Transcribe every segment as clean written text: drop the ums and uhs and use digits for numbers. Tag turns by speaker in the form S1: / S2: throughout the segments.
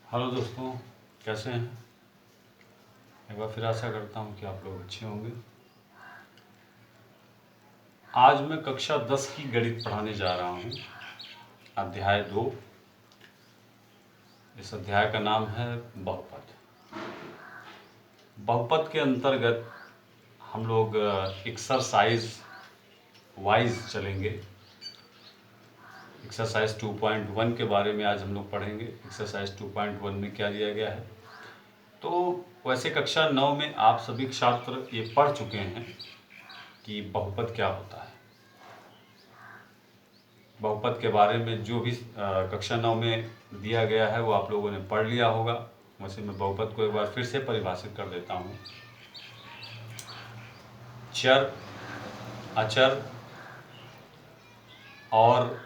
S1: Hello दोस्तों, कैसे हैं। एक बार फिर आशा करता हूं कि आप लोग अच्छे होंगे। आज मैं कक्षा 10 की गणित पढ़ाने जा रहा हूं, अध्याय 2। इस अध्याय का नाम है बहुपद। बहुपद के अंतर्गत हम लोग एक्सरसाइज वाइज चलेंगे। एक्सरसाइज 2.1 के बारे में आज हम लोग पढ़ेंगे। एक्सरसाइज 2.1 में क्या दिया गया है। तो वैसे कक्षा 9 में आप सभी छात्र ये पढ़ चुके हैं कि बहुपद क्या होता है। बहुपद के बारे में जो भी कक्षा 9 में दिया गया है वो आप लोगों ने पढ़ लिया होगा। वैसे मैं बहुपद को एक बार फिर से परिभाषित कर देता हूँ। चर, अचर और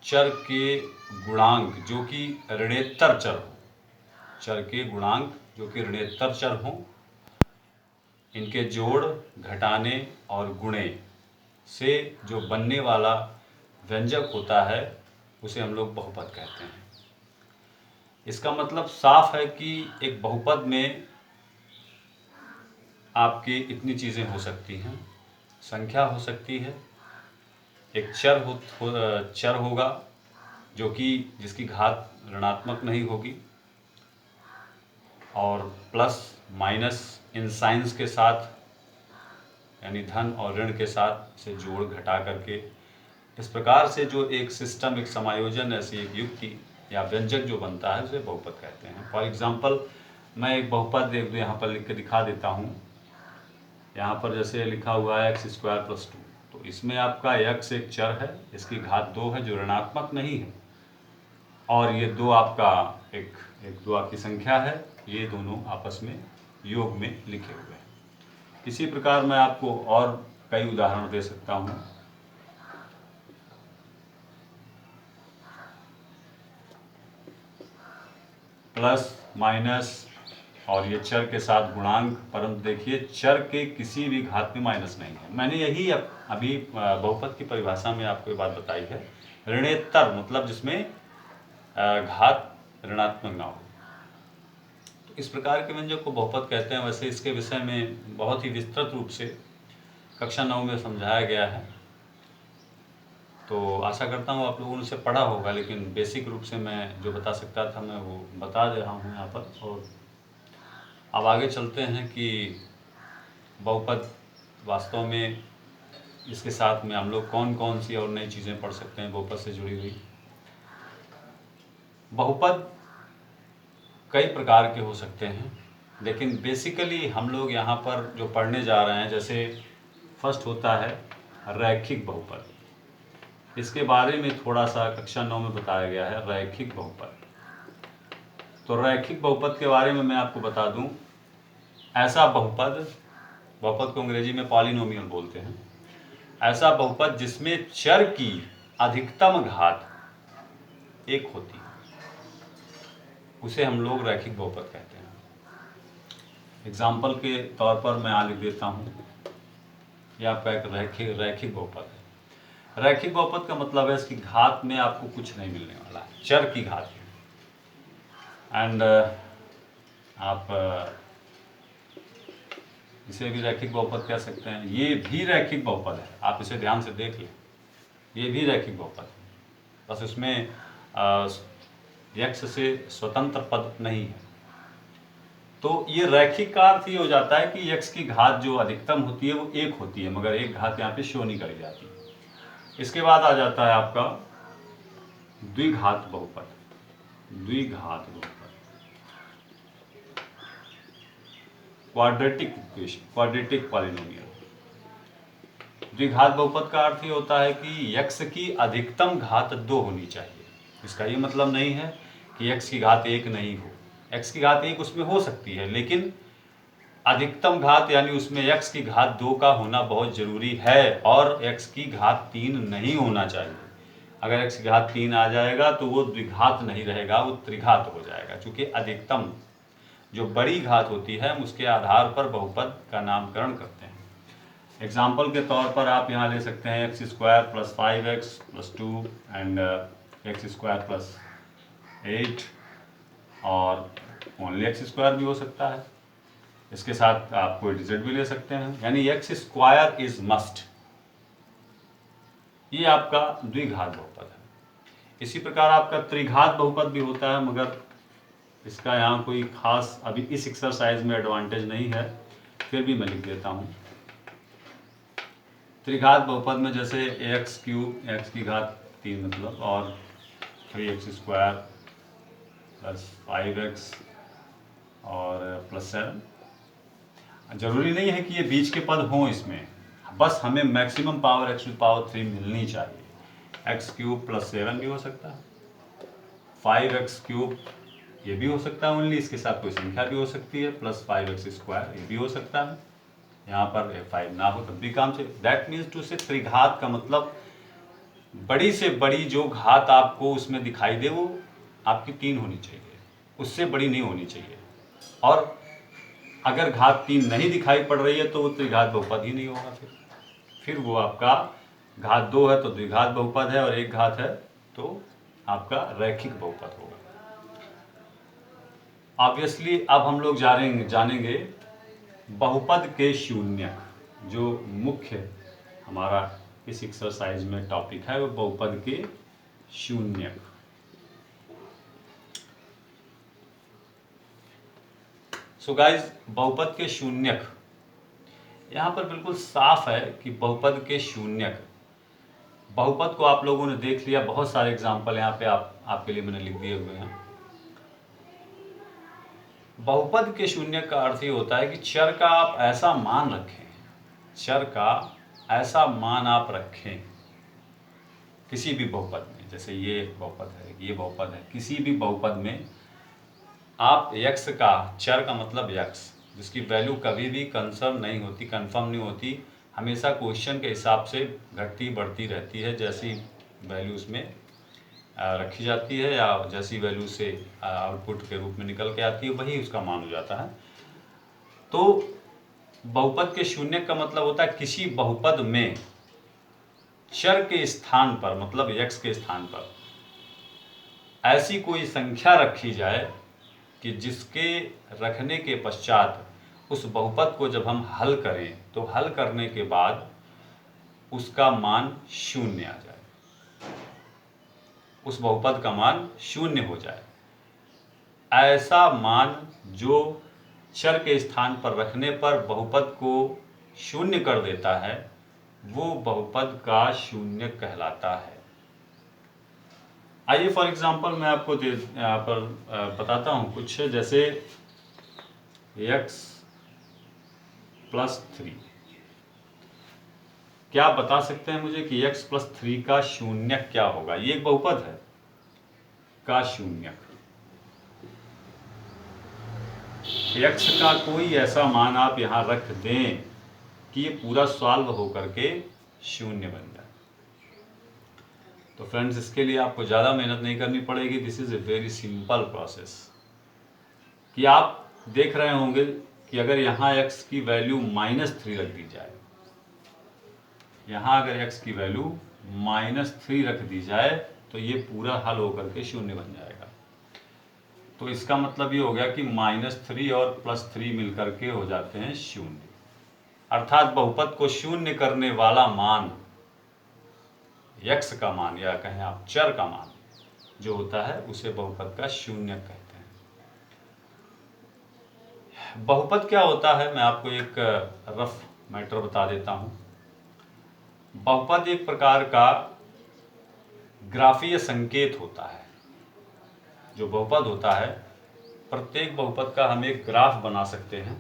S1: चर के गुणांक जो कि ऋणेतर चर हो, चर के गुणांक जो कि ऋणेतर चर हों, इनके जोड़, घटाने और गुणे से जो बनने वाला व्यंजक होता है उसे हम लोग बहुपद कहते हैं। इसका मतलब साफ है कि एक बहुपद में आपकी इतनी चीज़ें हो सकती हैं। संख्या हो सकती है, एक चर होगा जो कि जिसकी घात ऋणात्मक नहीं होगी, और प्लस माइनस इन साइंस के साथ, यानी धन और ऋण के साथ से जोड़ घटा करके इस प्रकार से जो एक सिस्टम, एक समायोजन, ऐसी एक युक्ति या व्यंजक जो बनता है उसे बहुपद कहते हैं। फॉर एग्जाम्पल मैं एक बहुपद यहाँ पर लिख के दिखा देता हूँ। यहाँ पर जैसे लिखा हुआ है x² + 2, तो इसमें आपका x एक चर है, इसकी घात 2 है जो ऋणात्मक नहीं है, और ये 2 आपका एक 2 आपकी संख्या है। ये दोनों आपस में योग में लिखे हुए हैं। इसी प्रकार मैं आपको और कई उदाहरण दे सकता हूँ। प्लस माइनस और ये चर के साथ गुणांक, परंतु देखिए चर के किसी भी घात में माइनस नहीं है। मैंने यही अभी बहुपद की परिभाषा में आपको ये बात बताई है। ऋणेतर मतलब जिसमें घात ऋणात्मक ना हो, तो इस प्रकार के व्यंजक को बहुपद कहते हैं। वैसे इसके विषय में बहुत ही विस्तृत रूप से कक्षा 9 में समझाया गया है, तो आशा करता हूँ आप लोगों ने उसे पढ़ा होगा, लेकिन बेसिक रूप से मैं जो बता सकता था मैं वो बता दे रहा हूँ यहाँ पर। और अब आगे चलते हैं कि बहुपद वास्तव में इसके साथ में हम लोग कौन कौन सी और नई चीज़ें पढ़ सकते हैं बहुपद से जुड़ी हुई। बहुपद कई प्रकार के हो सकते हैं, लेकिन बेसिकली हम लोग यहाँ पर जो पढ़ने जा रहे हैं, जैसे फर्स्ट होता है रैखिक बहुपद। इसके बारे में थोड़ा सा कक्षा 9 में बताया गया है, रैखिक बहुपद। तो रैखिक बहुपद के बारे में मैं आपको बता दूं, ऐसा बहुपद को अंग्रेजी में पॉलिनोमियल बोलते हैं, ऐसा बहुपद जिसमें चर की अधिकतम घात 1 होती है उसे हम लोग रैखिक बहुपद कहते हैं। एग्जाम्पल के तौर पर मैं यहाँ लिख देता हूँ, यह आपका एक रैखिक बहुपद है। रैखिक बहुपद का मतलब है इसकी घात में आपको कुछ नहीं मिलने वाला है, चर की घात में। एंड आप इसे भी रैखिक बहुपद कह सकते हैं। ये भी रैखिक बहुपद है, आप इसे ध्यान से देख लें, ये भी रैखिक बहुपद है, बस इसमें x से स्वतंत्र पद नहीं है। तो ये रैखिक का अर्थ ये हो जाता है कि x की घात जो अधिकतम होती है वो 1 होती है, मगर एक घात यहाँ पे शो नहीं करी जाती। इसके बाद आ जाता है आपका द्विघात बहुपद। द्विघात बहुपद, क्वाड्रेटिक इक्वेशन, क्वाड्रेटिक पॉलिनोमियल। द्विघात बहुपद का अर्थ ये होता है कि x की अधिकतम घात 2 होनी चाहिए। इसका ये मतलब नहीं है कि x की घात 1 नहीं हो, x की घात 1 उसमें हो सकती है, लेकिन अधिकतम घात यानी उसमें x की घात 2 का होना बहुत जरूरी है, और x की घात 3 नहीं होना चाहिए। अगर x की घात 3 आ जाएगा तो वो द्विघात नहीं रहेगा, वो त्रिघात हो जाएगा। क्योंकि अधिकतम जो बड़ी घात होती है हम उसके आधार पर बहुपद का नामकरण करते हैं। एग्जाम्पल के तौर पर आप यहाँ ले सकते हैं x² + 5x + 2 एंड x² + 8 और ओनली एक्स स्क्वायर भी हो सकता है। इसके साथ आप कोई डिजिट भी ले सकते हैं, यानी एक्स स्क्वायर इज मस्ट। ये आपका द्विघात बहुपद है। इसी प्रकार आपका त्रिघात बहुपद भी होता है, मगर इसका यहाँ कोई खास अभी इस एक्सरसाइज में एडवांटेज नहीं है, फिर भी मैं लिख देता हूँ। त्रिघात बहुपद में जैसे एक्स क्यूब, एक्स की घात 3 मतलब, और 3x स्क्वायर प्लस 5x और प्लस 7। जरूरी नहीं है कि ये बीच के पद हों इसमें, बस हमें maximum power x to power 3 मिलनी चाहिए। एक्स क्यूब प्लस 7 भी हो सकता है, 5x क्यूब ये भी हो सकता है ओनली, इसके साथ कोई संख्या भी हो सकती है, प्लस 5x स्क्वायर ये भी हो सकता है। यहाँ पर 5 ना हो तब भी काम चले। दैट मीन्स टू से त्रिघात का मतलब बड़ी से बड़ी जो घात आपको उसमें दिखाई दे वो आपकी 3 होनी चाहिए, उससे बड़ी नहीं होनी चाहिए। और अगर घात 3 नहीं दिखाई पड़ रही है तो वो त्रिघात बहुपद ही नहीं होगा। फिर वो आपका घात 2 है तो द्विघात बहुपद है, और 1 घात है तो आपका रैखिक बहुपद होगा। ऑब्वियसली अब हम लोग जानेंगे बहुपद के शून्यक। जो मुख्य हमारा इस एक्सरसाइज में टॉपिक है वो बहुपद के शून्यक। सो गाइज, बहुपद के शून्यक यहाँ पर बिल्कुल साफ है कि बहुपद के शून्यक, बहुपद को आप लोगों ने देख लिया, बहुत सारे एग्जाम्पल यहाँ पे आपके लिए मैंने लिख दिए हुए हैं। बहुपद के शून्यक का अर्थ ये होता है कि चर का आप ऐसा मान रखें, चर का ऐसा मान आप रखें किसी भी बहुपद में, जैसे ये बहुपद है, ये बहुपद है, किसी भी बहुपद में आप x का, चर का मतलब x, जिसकी वैल्यू कभी भी कंफर्म नहीं होती, कंफर्म नहीं होती, हमेशा क्वेश्चन के हिसाब से घटती बढ़ती रहती है, जैसी वैल्यू उसमें रखी जाती है या जैसी वैल्यू से आउटपुट के रूप में निकल के आती है वही उसका मान हो जाता है। तो बहुपद के शून्य का मतलब होता है किसी बहुपद में चर के स्थान पर, मतलब x के स्थान पर ऐसी कोई संख्या रखी जाए कि जिसके रखने के पश्चात उस बहुपद को जब हम हल करें तो हल करने के बाद उसका मान शून्य आ जाए, उस बहुपद का मान शून्य हो जाए। ऐसा मान जो चर के स्थान पर रखने पर बहुपद को शून्य कर देता है वो बहुपद का शून्य कहलाता है। आइए फॉर एग्जांपल मैं आपको यहाँ पर बताता हूँ कुछ, जैसे x प्लस 3। क्या आप बता सकते हैं मुझे कि x प्लस 3 का शून्यक क्या होगा? ये एक बहुपद है का शून्यक, x का कोई ऐसा मान आप यहाँ रख दें कि ये पूरा सॉल्व होकर के शून्य बन जाए। तो फ्रेंड्स, इसके लिए आपको ज़्यादा मेहनत नहीं करनी पड़ेगी। This is a very simple process. कि आप देख रहे होंगे कि अगर यहाँ x की वैल्यू -3 रख दी जाए, यहाँ अगर x की वैल्यू -3 रख दी जाए तो ये पूरा हल होकर के शून्य बन जाएगा। तो इसका मतलब ये हो गया कि -3 और +3 मिलकर के हो जाते हैं शून्य, अर्थात बहुपद को शून्य करने वाला मान x का मान, या कहें आप चर का मान जो होता है उसे बहुपद का शून्य कहते हैं। बहुपद क्या होता है मैं आपको एक रफ मैटर बता देता हूं। बहुपद एक प्रकार का ग्राफीय संकेत होता है। जो बहुपद होता है, प्रत्येक बहुपद का हम एक ग्राफ बना सकते हैं,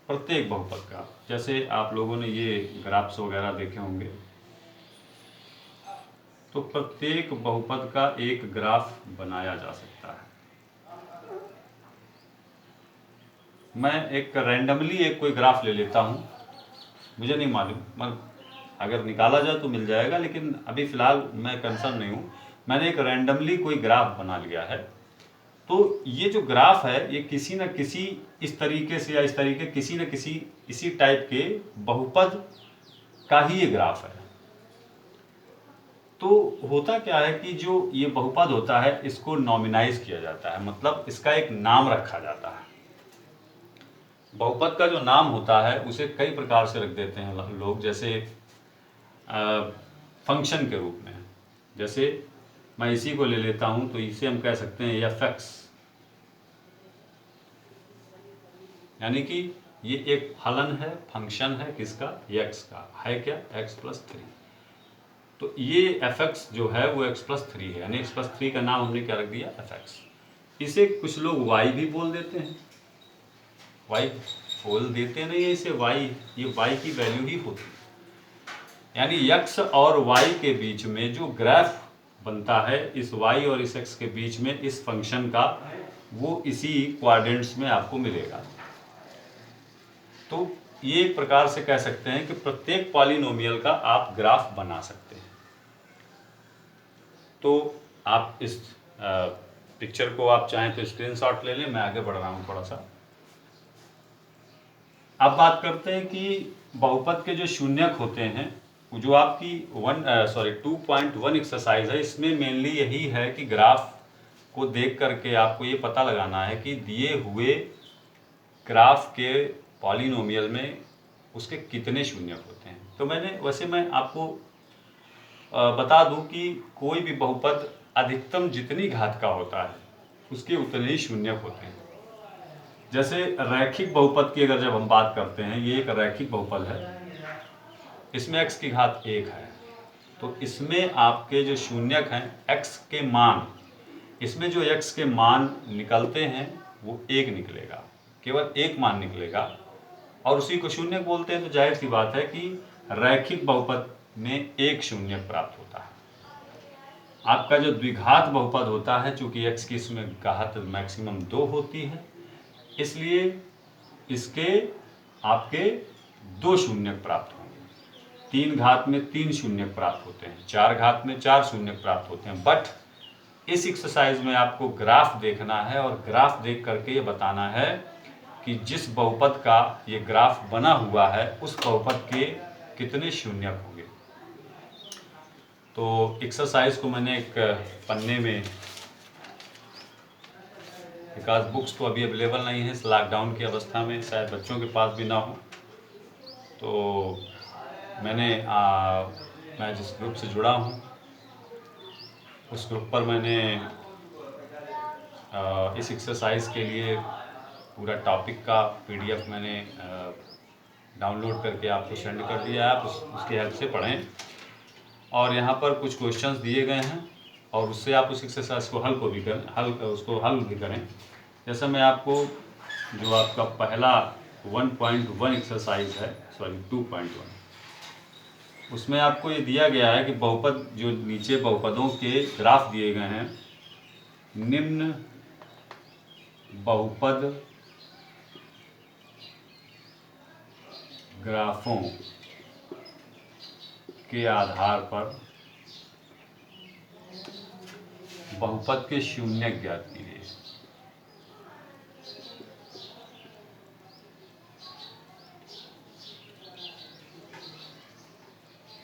S1: प्रत्येक बहुपद का। जैसे आप लोगों ने ये ग्राफ्स वगैरह देखे होंगे, तो प्रत्येक बहुपद का एक ग्राफ बनाया जा सकता है। मैं एक रैंडमली एक कोई ग्राफ ले लेता हूँ, मुझे नहीं मालूम, अगर निकाला जाए तो मिल जाएगा, लेकिन अभी फ़िलहाल मैं कंसर्न नहीं हूँ। मैंने एक रैंडमली कोई ग्राफ बना लिया है। तो ये जो ग्राफ है ये किसी न किसी इस तरीके से या इस तरीके किसी न किसी इसी टाइप के बहुपद का ही ये ग्राफ है। तो होता क्या है कि जो ये बहुपद होता है इसको नॉमिनाइज किया जाता है, मतलब इसका एक नाम रखा जाता है। बहुपद का जो नाम होता है उसे कई प्रकार से रख देते हैं लोग, जैसे फंक्शन के रूप में। जैसे मैं इसी को ले लेता हूं तो इसे हम कह सकते हैं एफ एक्स, यानी कि ये एक फलन है, फंक्शन है किसका, एक्स का, है क्या, x+3। तो ये एफ एक्स जो है वो x+3 है, यानी x+3 का नाम हमने क्या रख दिया, एफ एक्स। इसे कुछ लोग y भी बोल देते हैं, y बोल देते नहीं है इसे y, ये y की वैल्यू ही होती है। यानी x और y के बीच में जो ग्राफ बनता है इस y और इस x के बीच में इस फंक्शन का, वो इसी क्वाड्रेंट्स में आपको मिलेगा। तो ये एक प्रकार से कह सकते हैं कि प्रत्येक पॉलिनोमियल का आप ग्राफ बना सकते हैं। तो आप इस पिक्चर को आप चाहें तो स्क्रीनशॉट ले लें, मैं आगे बढ़ रहा हूँ थोड़ा सा। अब बात करते हैं कि बहुपद के जो शून्यक होते हैं, जो आपकी 2.1 एक्सरसाइज है, इसमें मेनली यही है कि ग्राफ को देख करके आपको ये पता लगाना है कि दिए हुए ग्राफ के पॉलिनोमियल में उसके कितने शून्यक होते हैं। तो मैं आपको बता दूं कि कोई भी बहुपद अधिकतम जितनी घात का होता है उसके उतने ही शून्यक होते हैं। जैसे रैखिक बहुपद की अगर जब हम बात करते हैं, ये एक रैखिक बहुपद है, इसमें x की घात 1 है, तो इसमें आपके जो शून्यक हैं x के मान, इसमें जो x के मान निकलते हैं वो 1 निकलेगा, केवल 1 मान निकलेगा, और उसी को शून्यक बोलते हैं। तो जाहिर सी बात है कि रैखिक बहुपद में 1 शून्यक प्राप्त होता है। आपका जो द्विघात बहुपद होता है, चूंकि x की इसमें घात मैक्सिमम 2 होती है, इसलिए इसके आपके 2 शून्यक प्राप्त होंगे। 3 घात में 3 शून्यक प्राप्त होते हैं, 4 घात में 4 शून्यक प्राप्त होते हैं। बट इस एक्सरसाइज में आपको ग्राफ देखना है, और ग्राफ देख करके ये बताना है कि जिस बहुपद का ये ग्राफ बना हुआ है उस बहुपद के कितने शून्यक होंगे। तो एक्सरसाइज को मैंने एक पन्ने में, बिकॉज बुक्स तो अभी अवेलेबल नहीं है, इस लॉकडाउन की अवस्था में शायद बच्चों के पास भी ना हो, तो मैं जिस ग्रुप से जुड़ा हूँ उस ग्रुप पर मैंने इस एक्सरसाइज के लिए पूरा टॉपिक का PDF मैंने डाउनलोड करके आपको सेंड कर दिया है। आप उसकी हेल्प से पढ़ें, और यहाँ पर कुछ क्वेश्चंस दिए गए हैं और उससे आप उस एक्सरसाइज को हल भी करें। जैसे मैं आपको जो आपका पहला 1.1 एक्सरसाइज है, 2.1, उसमें आपको ये दिया गया है कि बहुपद, जो नीचे बहुपदों के ग्राफ दिए गए हैं, निम्न बहुपद ग्राफों के आधार पर बहुपद के शून्यक ज्ञात कीजिए।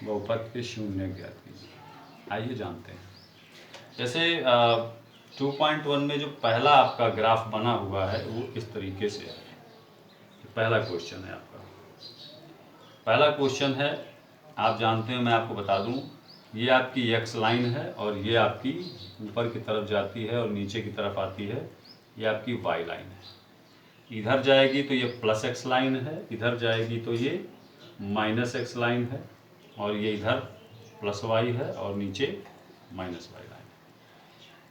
S1: बहुपद के शून्यक ज्ञात कीजिए, आइए जानते हैं। जैसे 2.1 में जो पहला आपका ग्राफ बना हुआ है वो इस तरीके से है। पहला क्वेश्चन है आपका, पहला क्वेश्चन है, आप जानते हैं, मैं आपको बता दूं, ये आपकी x लाइन है और ये आपकी ऊपर की तरफ जाती है और नीचे की तरफ आती है, ये आपकी y लाइन है। इधर जाएगी तो ये +x लाइन है, इधर जाएगी तो ये -x लाइन है, और ये इधर +y है और नीचे -y लाइन है।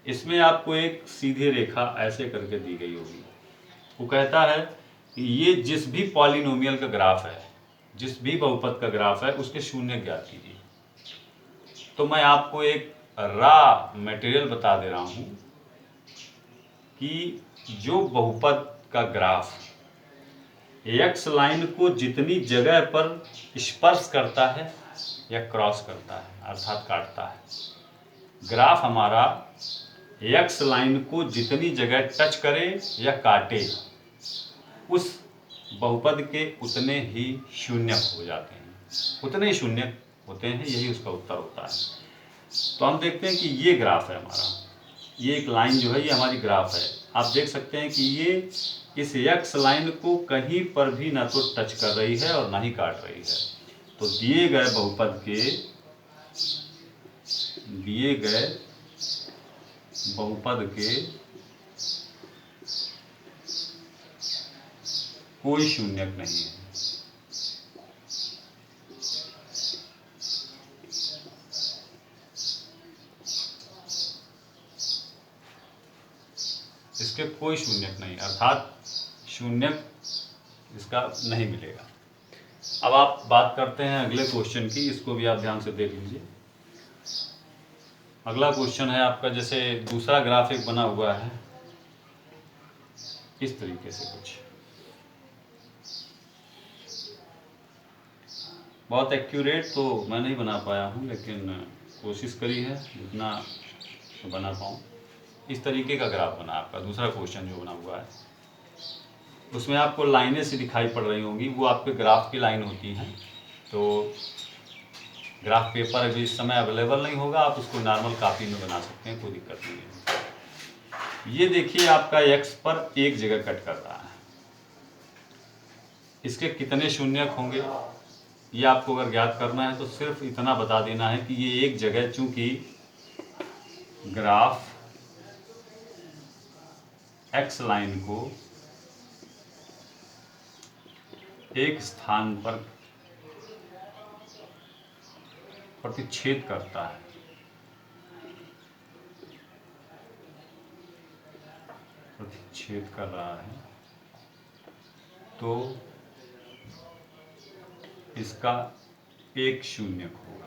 S1: इसमें आपको एक सीधी रेखा ऐसे करके दी गई होगी। वो कहता है कि ये जिस भी पॉलिनोमियल का ग्राफ है, जिस भी बहुपद का ग्राफ है, उसके शून्य ज्ञात कीजिए। तो मैं आपको एक रॉ मटेरियल बता दे रहा हूं कि जो बहुपद का ग्राफ x लाइन को जितनी जगह पर स्पर्श करता है या क्रॉस करता है, अर्थात काटता है, ग्राफ हमारा x लाइन को जितनी जगह टच करे या काटे, उस बहुपद के उतने ही शून्यक हो जाते हैं, उतने ही शून्यक होते हैं, यही उसका उत्तर होता है। तो हम देखते हैं कि ये ग्राफ है हमारा, ये एक लाइन जो है ये हमारी ग्राफ है। आप देख सकते हैं कि ये इस एक्स लाइन को कहीं पर भी ना तो टच कर रही है और ना ही काट रही है। तो दिए गए बहुपद के कोई शून्यक नहीं है। इसके कोई शून्यक नहीं, अर्थात शून्यक इसका नहीं मिलेगा। अब आप बात करते हैं अगले क्वेश्चन की, इसको भी आप ध्यान से देख लीजिए। अगला क्वेश्चन है आपका, जैसे दूसरा ग्राफ एक बना हुआ है इस तरीके से कुछ, बहुत एक्यूरेट तो मैं नहीं बना पाया हूँ, लेकिन कोशिश करी है जितना बना पाऊँ। इस तरीके का ग्राफ बना आपका दूसरा क्वेश्चन जो बना हुआ है, उसमें आपको लाइनें सी दिखाई पड़ रही होंगी, वो आपके ग्राफ की लाइन होती हैं। तो ग्राफ पेपर अभी इस समय अवेलेबल नहीं होगा, आप उसको नॉर्मल कॉपी में बना सकते हैं, कोई दिक्कत नहीं है। ये देखिए आपका एक्स पर एक जगह कट कर रहा है, इसके कितने शून्यक होंगे ये आपको अगर ज्ञात करना है तो सिर्फ इतना बता देना है कि ये एक जगह, चूंकि ग्राफ एक्स लाइन को एक स्थान पर प्रतिच्छेद करता है, प्रतिच्छेद कर रहा है, तो इसका एक शून्यक होगा।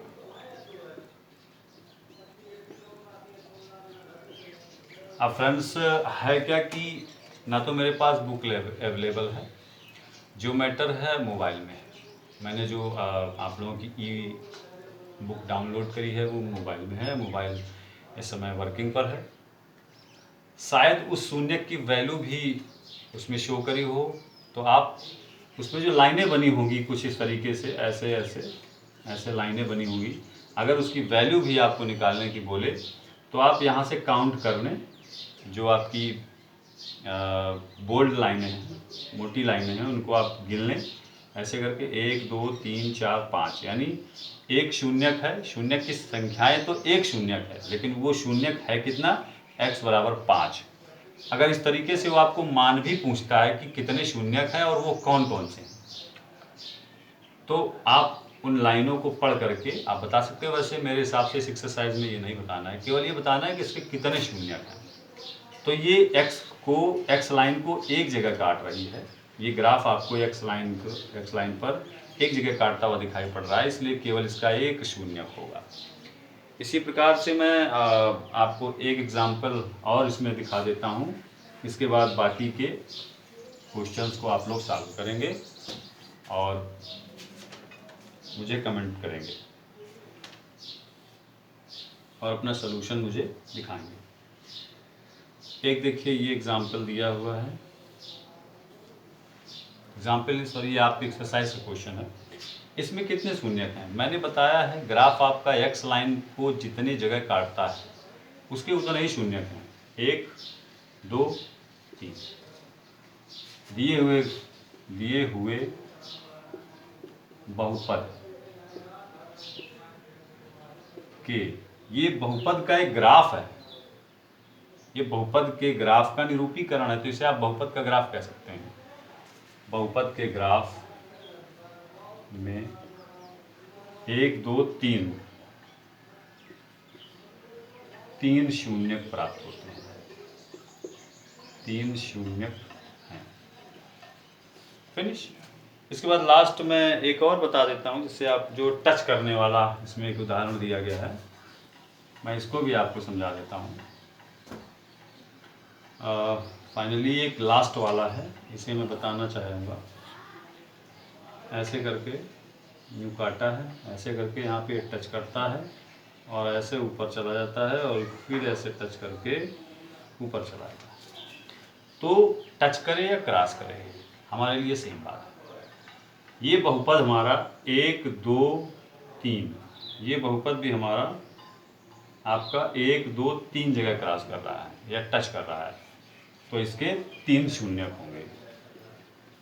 S1: अब फ्रेंड्स है क्या कि ना तो मेरे पास बुक अवेलेबल है, जो मैटर है मोबाइल में, मैंने जो आप लोगों की ई बुक डाउनलोड करी है वो मोबाइल में है, मोबाइल इस समय वर्किंग पर है। शायद उस शून्यक की वैल्यू भी उसमें शो करी हो, तो आप उसमें जो लाइनें बनी होंगी कुछ इस तरीके से, ऐसे ऐसे ऐसे लाइनें बनी होंगी, अगर उसकी वैल्यू भी आपको निकालने की बोले तो आप यहाँ से काउंट कर लें, जो आपकी बोल्ड लाइनें हैं, मोटी लाइनें हैं, उनको आप गिन लें ऐसे करके, 1 2 3 4 5, यानी एक शून्यक है। शून्यक की संख्याएं तो एक शून्यक है, लेकिन वो शून्यक है कितना, x बराबर 5। अगर इस तरीके से वो आपको मान भी पूछता है कि कितने शून्यक हैं और वो कौन कौन से हैं, तो आप उन लाइनों को पढ़ करके आप बता सकते हो। वैसे मेरे हिसाब से इस एक्सरसाइज में ये नहीं बताना है, केवल ये बताना है कि इसके कितने शून्यक हैं। तो ये एक्स लाइन को एक जगह काट रही है, ये ग्राफ आपको एक्स लाइन पर एक जगह काटता हुआ दिखाई पड़ रहा है, इसलिए केवल इसका एक शून्यक होगा। इसी प्रकार से मैं आपको एक एग्जाम्पल और इसमें दिखा देता हूँ, इसके बाद बाकी के क्वेश्चंस को आप लोग सॉल्व करेंगे और मुझे कमेंट करेंगे और अपना सलूशन मुझे दिखाएंगे। एक देखिए ये एग्जाम्पल दिया हुआ है, एग्जाम्पल सॉरी ये आपकी एक्सरसाइज का क्वेश्चन है। इसमें कितने शून्यक हैं, मैंने बताया है ग्राफ आपका एक्स लाइन को जितनी जगह काटता है उसके उतने ही शून्यक हैं, 1 2 3। दिए हुए बहुपद के, ये बहुपद का एक ग्राफ है, ये बहुपद के ग्राफ का निरूपीकरण है, तो इसे आप बहुपद का ग्राफ कह सकते हैं। बहुपद के ग्राफ में 1 2 3 शून्यक प्राप्त होते हैं, 3 शून्यक हैं। फिनिश। इसके बाद लास्ट में एक और बता देता हूँ, जिससे आप जो टच करने वाला इसमें एक उदाहरण दिया गया है, मैं इसको भी आपको समझा देता हूँ। फाइनली एक लास्ट वाला है, इसे मैं बताना चाहूँगा। ऐसे करके यूँ काटा है, ऐसे करके यहाँ पे टच करता है और ऐसे ऊपर चला जाता है और फिर ऐसे टच करके ऊपर चला जाता है। तो टच करे या क्रॉस करे हमारे लिए सेम बात है। ये बहुपद हमारा 1 2 3, ये बहुपद भी हमारा आपका 1 2 3 जगह क्रॉस कर रहा है या टच कर रहा है, तो इसके 3 शून्यक होंगे,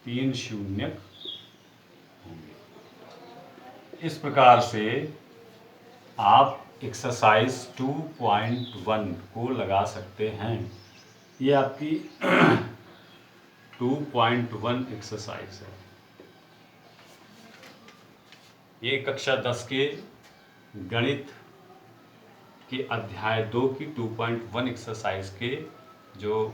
S1: 3 शून्यक होंगे। इस प्रकार से आप एक्सरसाइज 2.1 को लगा सकते हैं। ये आपकी 2.1 एक्सरसाइज है। ये कक्षा 10 के गणित के अध्याय 2 की 2.1 एक्सरसाइज के जो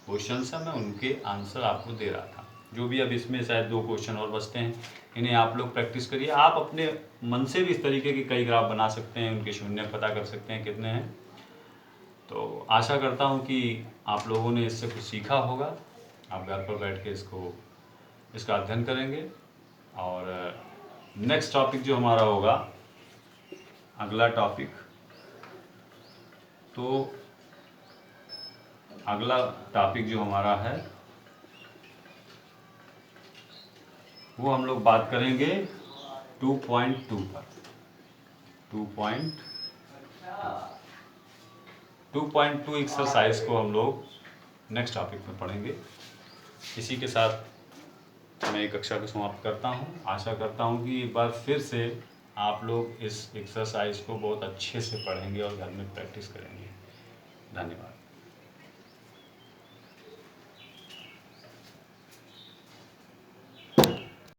S1: क्वेश्चंस हैं मैं उनके आंसर आपको दे रहा था। जो भी अब इसमें शायद 2 क्वेश्चन और बचते हैं, इन्हें आप लोग प्रैक्टिस करिए। आप अपने मन से भी इस तरीके की कई ग्राफ बना सकते हैं, उनके शून्य पता कर सकते हैं कितने हैं। तो आशा करता हूँ कि आप लोगों ने इससे कुछ सीखा होगा। आप घर पर बैठ के इसका अध्ययन करेंगे। और नेक्स्ट टॉपिक जो हमारा होगा, अगला टॉपिक, तो अगला टॉपिक जो हमारा है वो हम लोग बात करेंगे 2.2 पर। 2.2 एक्सरसाइज को हम लोग नेक्स्ट टॉपिक में पढ़ेंगे। इसी के साथ मैं कक्षा को समाप्त करता हूँ। आशा करता हूँ कि एक बार फिर से आप लोग इस एक्सरसाइज को बहुत अच्छे से पढ़ेंगे और घर में प्रैक्टिस करेंगे। धन्यवाद।